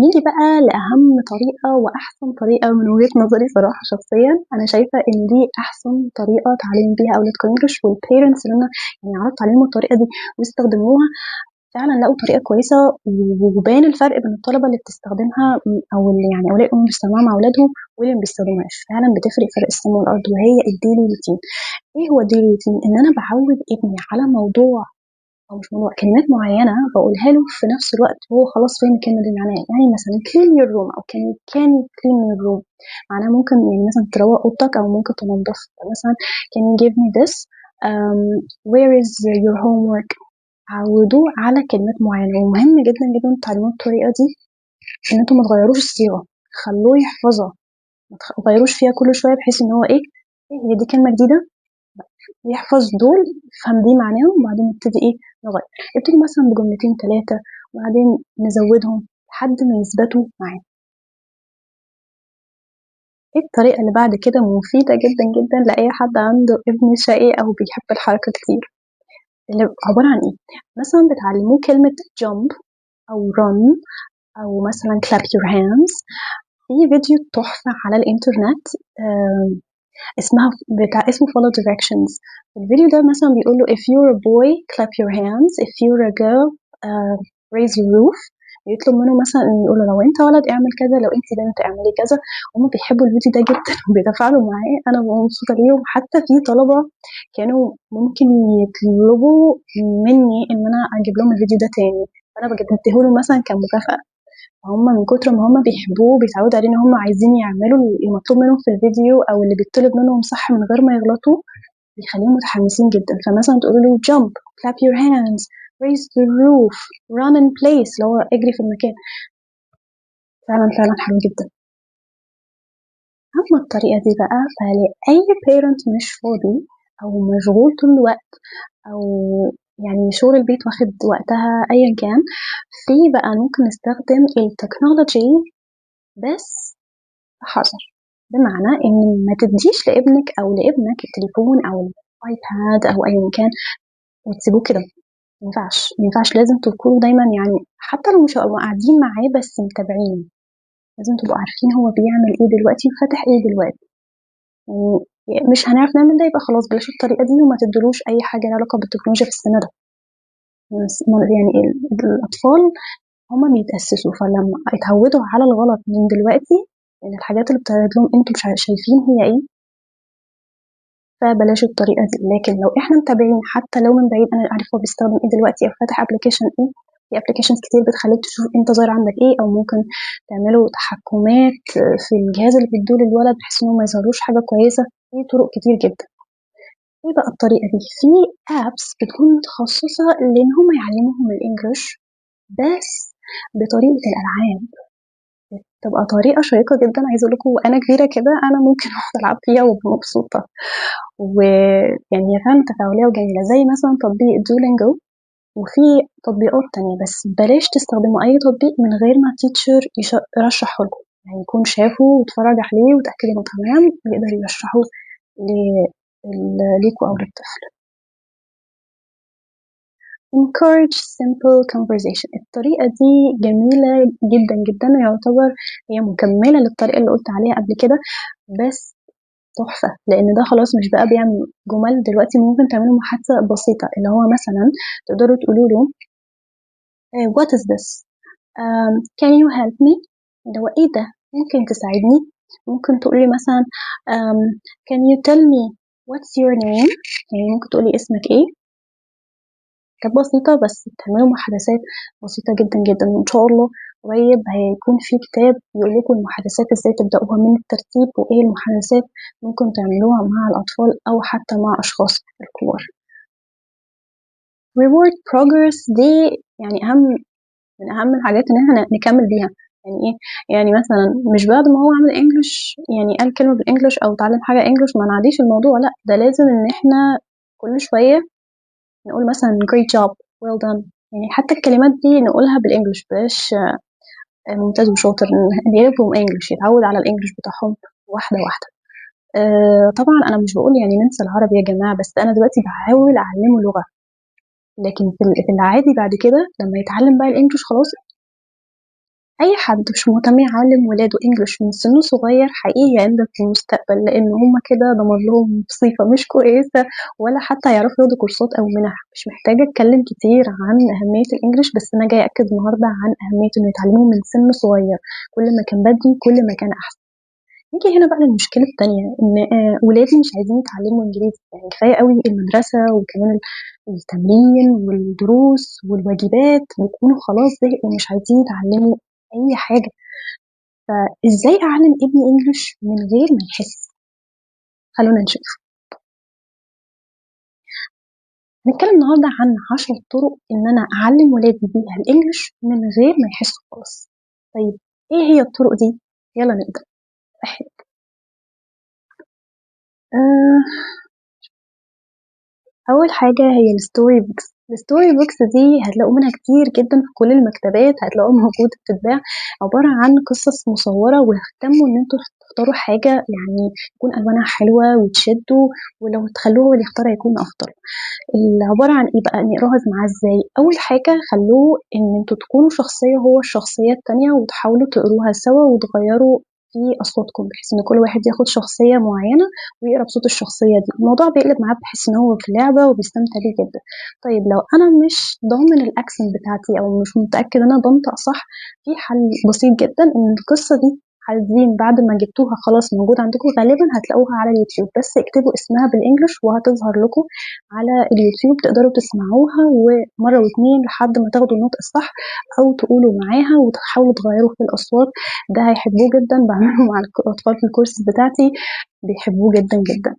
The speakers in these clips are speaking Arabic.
نيجي بقى لأهم طريقة وأحسن طريقة من وجهة نظري صراحة شخصيًا، أنا شايفة إن دي أحسن طريقة تعلّمي بيها أولادكم English والparents اللي أنا يعني عرضت عليهم الطريقة دي واستخدموها فعلًا لقوا طريقة كويسة وبان الفرق بين الطلبة اللي بتستخدمها أو اللي يعني أولياء الأمور بيستخدموها مع أولادهم واللي ما بيستخدموهاش، فعلًا بتفرق فرق السما والأرض وهي الdaily routine. إيه هو الdaily routine؟ إن أنا باعوّد ابني على موضوع أو مش موضوع، كلمات معيّنة باقولها له في نفس الوقت وهو خلاص فاهم الكلمة دي معناها إيه، يعني مثلًا clean your room أو can you clean your room معناها ممكن يعني مثلًا تروّق أوضتك أو ممكن تنضّف، مثلًا can you give me this where is your homework عوّدوه على كلمات معيّنة، ومهم جدًا، جدًا تعلموه الطريقة دي إن أنتم ما تغيّروش الصيغة، خلّوه يحفظها، ما تغيّروش فيها كل شوية بحيث إن هو إيه هي دي كلمة جديدة؟ يحفظ دول يفهم دي معناهم وبعدين نبتدي نغيّر، ابتدي مثلًا بجملتين 3 وبعدين نزوّدهم لحد ما يثبتوا معانا. الطريقة اللي بعد كده مفيدة جدًا، جدًا لأي حد عنده ابن شقي أو بيحب الحركة كتير، اللي عبارة عن إيه؟ مثلًا بتعلموه كلمة jump أو run أو مثلًا clap your hands في فيديو تحفة على الإنترنت اسمه follow directions. الفيديو ده مثلًا بيقول له if you're a boy clap your hands if you're a girl raise your roof بيطلب منه مثلًا إنه يقول له لو أنت ولد اعمل كذا، لو أنتِ بنت اعملي كذا، هُم بيحبوا الفيديو ده جدًا وبيتفاعلوا معاه، أنا بابقى مبسوطة ليهم، حتى في طلبة كانوا ممكن يطلبوا مني إن أنا أجيب لهم الفيديو ده تاني، فأنا اديه له مثلًا كمكافأة. فهم من كتر ما هم بيحبوه وبيتعودوا عليه إن هم عايزين يعملوا المطلوب منهم في الفيديو أو اللي بيطلب منهم صح من غير ما يغلطوا بيخليهم متحمسين جدا فمثلا تقولوا له jump clap your hands raise the roof run in place اللي هو اجري في المكان فعلا فعلا حلو جدا. أما الطريقة دي بقى فلأي parent مش فاضي أو مشغول طول الوقت أو يعني شغل البيت واخد وقتها أيا كان في بقى ممكن نستخدم التكنولوجي بس حذر بمعنى إن ما تديش لابنك أو لابنك التليفون أو الآيباد أو أيا كان وتسيبوه كده ما ينفعش لازم تكونوا دايما يعني حتى لو مش هتبقوا قاعدين معاه بس متابعين لازم تبقوا عارفين هو بيعمل ايه دلوقتي وفاتح ايه دلوقتي يعني مش هنعرف نعمل ده يبقى خلاص بلاش الطريقة دي وما تدلوش أي حاجة لها علاقة بالتكنولوجيا في السن ده يعني الأطفال هما بيتأسسوا فلما يتعودوا على الغلط من دلوقتي يعني الحاجات اللي بتعرض لهم انتوا مش شايفين هي ايه فبلاش الطريقة دي لكن لو احنا متابعين حتى لو من بعيد انا عارف هو بيستخدم ايه دلوقتي او فاتح ابلكيشن ايه في ابلكيشنز كتير بتخليك تشوف انت ظاهر عندك ايه او ممكن تعملوا تحكمات في الجهاز اللي بيدوه للولد بحيث انه ما يظهروش حاجة كويسة في طرق كتير جدا. ايه بقى الطريقة دي في ابس بتكون متخصصة لان هم يعلموهم الانجليش بس بطريقة الالعاب تبقى طريقة شيقة جدا عايزة اقول لكم وانا كبيرة كده انا ممكن اقعد العب فيها وابقى مبسوطة ويعني هي فعلا تفاعلية وجميلة زي مثلا تطبيق دولينجو وفي تطبيقات تانية بس بلاش تستخدموا أي تطبيق من غير ما تيتشر يرشحه لكم يعني يكون شافه واتفرج عليه وتأكد إنه تمام ويقدر يرشحه ليكوا أو للطفل. encourage simple conversation الطريقة دي جميلة جدا جدا ويعتبر هي مكملة للطريقة اللي قلت عليها قبل كده بس تحفة لأن ده خلاص مش بقى بيعمل جمل دلوقتي ممكن تعملوا محادثة بسيطة اللي هو مثلا تقدروا تقولوا له what is this can you help me اللي هو إيه ده ممكن تساعدني ممكن تقولي مثلا can you tell me what's your name يعني ممكن تقولي اسمك إيه كانت بسيطة بس بتعملوا محادثات بسيطة جدا جدا وإن شاء الله قريب هيكون في كتاب يقول لكم المحادثات ازاي تبدأوها من الترتيب وايه المحادثات ممكن تعملوها مع الأطفال أو حتى مع أشخاص الكبار. reward progress دي يعني من أهم الحاجات إن احنا نكمل بيها يعني ايه يعني مثلا مش بعد ما هو عمل انجلش يعني قال كلمة بالانجلش أو اتعلم حاجة انجلش ما نعديش الموضوع لا ده لازم إن احنا كل شوية نقول مثلا great job well done يعني حتى الكلمات دي نقولها بالانجلش بلاش ممتاز وشاطر نقلبهم انجلش يتعود على الانجلش بتاعهم واحدة واحدة. طبعا انا مش بقول يعني ننسى العربي يا جماعة بس انا دلوقتي بحاول اعلمه لغة لكن في العادي بعد كده لما يتعلم بقى الانجلش خلاص أي حد مش مهتم يعلم ولاده انجلش من سن صغير حقيقي هيندم في المستقبل، لان هما كده ضمن لهم صفة مش كويسة، ولا حتى هيعرفوا ياخدوا كورسات او منح. مش محتاجة اتكلم كتير عن اهمية الانجليش، بس انا جاي اكد النهاردة عن اهمية انه يتعلموه من سن صغير. كل ما كان بدري كل ما كان احسن. نيجي هنا بقى للمشكلة التانية، إن ولادي مش عايزين يتعلموا إنجليزي، يعني كفاية قوي المدرسة وكمان التمرين والدروس والواجبات، بيكونوا خلاص زهقوا ومش عايزين يتعلموا أي حاجة. فإزاي أعلم ابني إنجليش من غير ما يحس؟ خلونا نشوف. هنتكلم النهاردة عن 10 طرق إن أنا أعلم ولادي بيها الإنجليش من غير ما يحسوا خالص. طيب إيه هي الطرق دي؟ يلا نبدأ. واحد، آه أول حاجة هي الستوري بوكس. الستوري بوكس دي هتلاقوا منها كتير جدا في كل المكتبات، هتلاقوها موجودة بتتباع. عبارة عن قصص مصورة، واهتموا إن انتوا تختاروا حاجة يعني تكون ألوانها حلوة وتشدوا، ولو تخلوه هو اللي يختار هيكون أفضل. عبارة عن إيه بقى، نقراها معاه إزاي؟ أول حاجة خلوه إن انتوا تكونوا شخصية هو الشخصية التانية، وتحاولوا تقروها سوا وتغيروا في أصواتكم، بحيث إن كل واحد ياخد شخصية معينة ويقرا بصوت الشخصية دي. الموضوع بيقلب معاه بحيث إن هو في لعبة وبيستمتع بيه جدا. طيب لو أنا مش ضامن الأكسنت بتاعتي أو مش متأكد إن أنا بنطق صح، في حل بسيط جدا، إن القصة دي عايزين بعد ما جبتوها خلاص موجودة عندكم، غالبا هتلاقوها على اليوتيوب، بس اكتبوا اسمها بالانجلش وهتظهر لكم على اليوتيوب، تقدروا تسمعوها ومرة واتنين لحد ما تاخدوا النطق الصح، أو تقولوا معاها وتحاولوا تغيروا في الأصوات. ده هيحبوه جدا، بعمله مع الأطفال في الكورس بتاعتي، بيحبوه جدا جدا.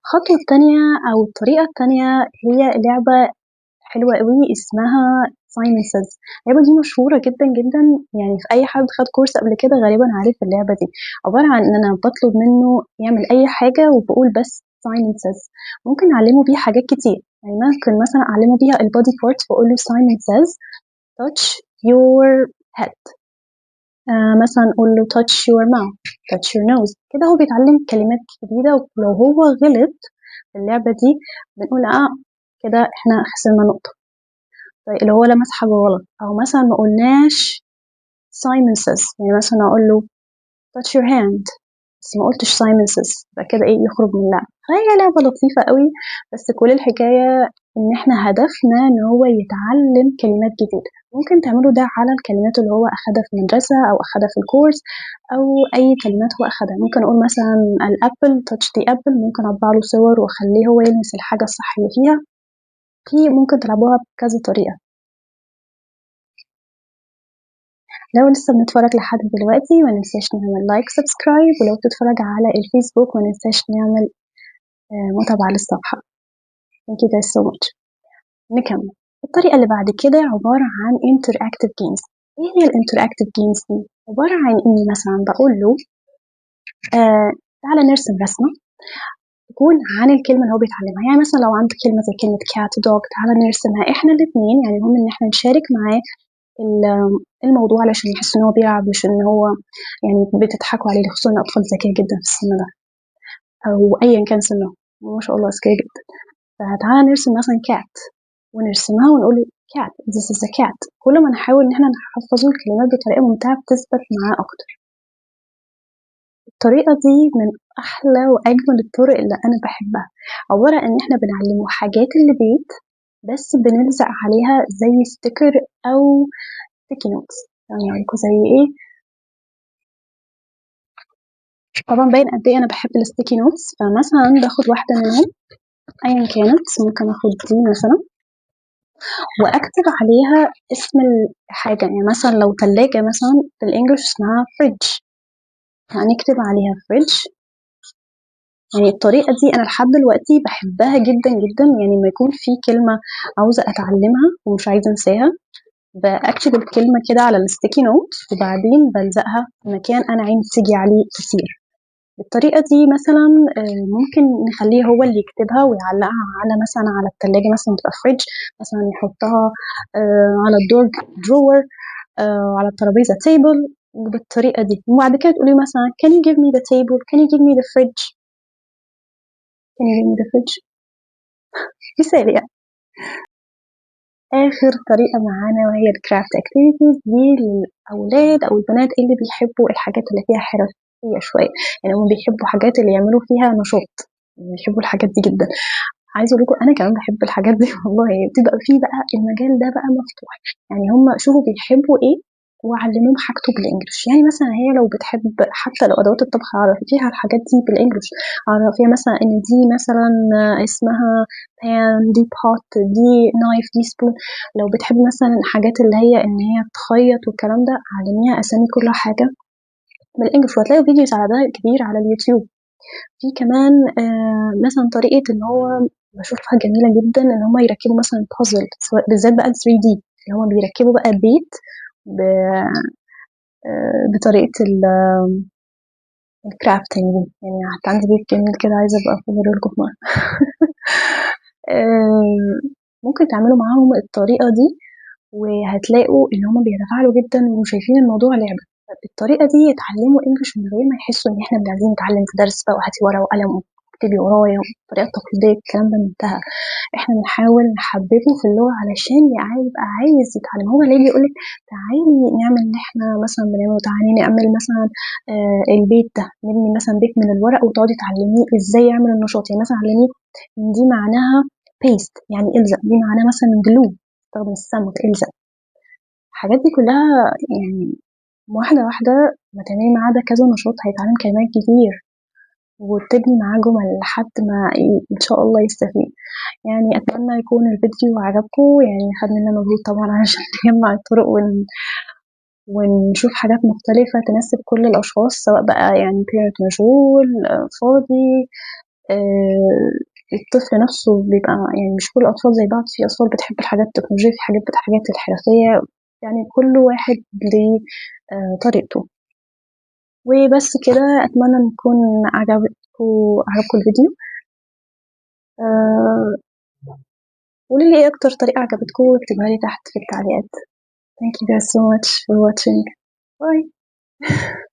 الخطوة التانية أو الطريقة التانية هي لعبة حلوة قوي اسمها سايمون سيز. اللعبة دي مشهورة جدا جدا، يعني في أي حد خد كورس قبل كده غالبا عارف اللعبة دي. عبارة عن إن أنا بطلب منه يعمل أي حاجة وبقول بس سايمون سيز. ممكن أعلمه بيه حاجات كتير، يعني ممكن مثلا أعلمه بيها البودي بارتس، وأقول له سايمون سيز touch your head. مثلا أقول له touch your mouth, touch your nose. كده هو بيتعلم كلمات جديدة، ولو هو غلط في اللعبة دي بنقول كده احنا خسرنا نقطة. طيب اللي هو لمس حاجة غلط، أو مثلا ما قلناش Simon says، يعني مثلا أقول له touch your hand بس ما قلتش Simon says، يبقى كده إيه، يخرج من اللعبة. فهي لعبة لطيفة قوي، بس كل الحكاية إن إحنا هدفنا إن هو يتعلم كلمات جديدة. ممكن تعملوا ده على الكلمات اللي هو أخدها في المدرسة أو أخدها في الكورس، أو أي كلمات هو أخدها. ممكن أقول مثلا الأبل touch the apple، ممكن أطبع له صور وأخليه هو يلمس الحاجة الصح اللي فيها. في ممكن تلعبوها بكذا طريقة. لو لسه بنتفرج لحد دلوقتي ما ننساش نعمل لايك سبسكرايب، ولو بتتفرج على الفيسبوك ما ننساش نعمل متابعة للصفحة. Thank you guys so much. نكمل. الطريقة اللي بعد كده عبارة عن interactive games. ايه هي الانتراكتيف جيمز دي؟ عبارة عن اني مثلا بقول له تعالى نرسم رسمة تكون عن الكلمة اللي هو بيتعلمها. يعني مثلا لو عندك كلمة زي كلمة cat dog، تعالى نرسمها احنا الاثنين. يعني المهم ان احنا نشارك معاه الموضوع علشان يحس ان هو بيلعب، مش ان هو يعني بتضحكوا عليه، خصوصا الاطفال ذكيه جدا في السن ده او ايا كان سنه، ما شاء الله ذكيه جدا. فتعالى نرسم مثلا كات، ونرسمها ونقول كات this is a cat. كل ما نحاول ان احنا نحفظه الكلمات بطريقه ممتعه بتثبت معاه اكتر. الطريقه دي من احلى واجمل الطرق اللي انا بحبها. عباره ان احنا بنعلمه حاجات البيت، بس بنلزق عليها زي ستيكر او ستيكي نوتس. يعني اوريكم زي ايه. طبعا باين قد ايه انا بحب الستيكي نوتس. فمثلا باخد واحده منهم ايا كانت، ممكن اخد دي مثلا واكتب عليها اسم الحاجه. يعني مثلا لو ثلاجه مثلا بالانجلش اسمها فريدج، هنكتب عليها فريدج. يعني الطريقه دي انا لحد دلوقتي بحبها جدا جدا. يعني لما يكون في كلمه عاوزه اتعلمها ومش عايزه انساها، بكتب الكلمه كده على الستيكي نوت، وبعدين بلزقها في مكان انا عين تيجي عليه كتير. بالطريقة دي مثلا ممكن نخليه هو اللي يكتبها ويعلقها على مثلا على التلاجة، مثلا تبقى فريدج، مثلا يحطها على الدور درور، على الترابيزة تيبل. بالطريقة دي. وبعد كده تقولي مثلا can you give me the table, can you give me the fridge, can you give me the fridge. مثال يعني. آخر طريقة معانا وهي الcraft activities دي للأولاد أو البنات اللي بيحبوا الحاجات اللي فيها حرفية شوية، يعني هُم بيحبوا حاجات اللي يعملوا فيها نشاط، بيحبوا الحاجات دي جدًا. عايزة أقول لكم أنا كمان باحب الحاجات دي والله، بتبقى في بقى المجال ده بقى مفتوح، يعني هُم شوفوا بيحبوا إيه وعلّموهم حاجته بالEnglish، يعني مثلًا هي لو بتحب حتى لو أدوات الطبخ عرّفيها الحاجات دي بالEnglish، عرّفيها مثلًا إن دي مثلًا اسمها pan، دي pot، دي knife، دي spoon. لو بتحب مثلًا الحاجات اللي هي إن هي تخيّط والكلام ده، علّميها أسامي كل حاجة بالEnglish، وهتلاقوا فيديوز على ده كتير على اليوتيوب. في كمان مثلًا طريقة إن هو باشوفها جميلة جدًا، إن هُم يركّبوا مثلًا puzzle سواء بالذات بقى ال3D، اللي هُم بيركّبوا بقى البيت ب بطريقة الcrafting دي، يعني حتى عندي بيت جميل كده عايزة أبقى أصوره لكم في مرة. ممكن تعملوا معاهم الطريقة دي، وهتلاقوا إن هُم بيتفاعلوا جدًا وشايفين الموضوع لعبة. بالطريقة دي يتعلموا English من غير ما يحسوا إن إحنا عايزين نتعلم في درس بقى وهاتي ورقة وقلم واكتبي ورايا بالطريقة التقليدية، الكلام ده انتهى. إحنا بنحاول نحببه في اللغة علشان يبقى عايز يتعلم، هو اللي ييجي يقول لِك تعالي نعمل اللي إحنا مثلًا بنعمله، تعالي نعمل مثلًا البيت ده، نبني مثلًا بيت من الورق وتقعدي تعلميه إزاي يعمل النشاط، يعني مثلًا علميه إن دي معناها paste يعني إلزق، دي معناها مثلًا glue تستخدم السمك إلزق. الحاجات دي كلها يعني واحدة واحدة ما تعملي معاه ده كذا نشاط هيتعلم كلمات كتير، وتبني معاه جمل لحد ما إن شاء الله يستفيد. يعني أتمنى يكون الفيديو عجبكم، يعني خد مننا مجهود طبعا عشان نجمع الطرق ونشوف حاجات مختلفة تناسب كل الأشخاص، سواء بقى يعني parent مشغول فاضي، آه، الطفل نفسه بيبقى يعني مش كل الأطفال زي بعض، في أطفال بتحب الحاجات التكنولوجية، في حاجات الحاجات الحرفية، يعني كل واحد ليه طريقته. وبس كده، أتمنى إن يكون عجبكم الفيديو. آه، قولوا لي إيه أكتر طريقة عجبتكم واكتبوها لي تحت في التعليقات. Thank you guys so much for watching. Bye.